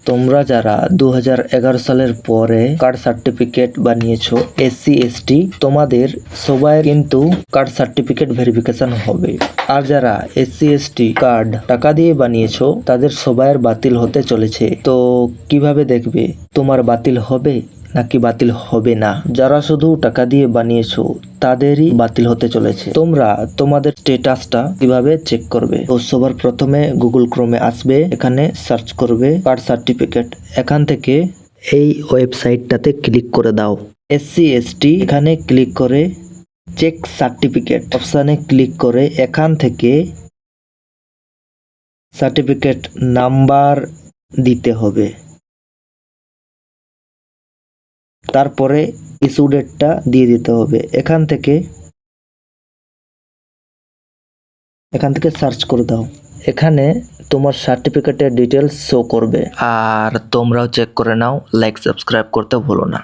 তোমরা যারা 2011 সালের পরে কার্ড সার্টিফিকেট বানিয়েছো SC ST তোমাদের সবাই কিন্তু কার্ড সার্টিফিকেট ভেরিফিকেশন হবে। আর যারা SC ST কার্ড টাকা দিয়ে বানিয়েছো তাদের সবাইয়ের বাতিল হতে চলেছে। তো কিভাবে দেখবে তোমার বাতিল হবে নাকি বাতিল হবে না? যারা শুধু টাকা দিয়ে বানিয়েছো তাদেরই বাতিল হতে চলেছে। তোমরা তোমাদের স্ট্যাটাসটা কিভাবে চেক করবে? তো সবার প্রথমে গুগল ক্রোমে আসবে, এখানে সার্চ করবে কার্ড সার্টিফিকেট। এখান থেকে এই ওয়েবসাইটটাতে ক্লিক করে দাও। SC ST এখানে ক্লিক করে চেক সার্টিফিকেট অপশানে ক্লিক করে এখান থেকে সার্টিফিকেট নাম্বার দিতে হবে। তারপরে ইস্যু ডেটটা দিয়ে দিতে হবে। এখান থেকে সার্চ করে দাও। এখানে তোমার সার্টিফিকেটের ডিটেলস শো করবে। আর তোমরাও চেক করে নাও, লাইক সাবস্ক্রাইব করতে ভুলো না।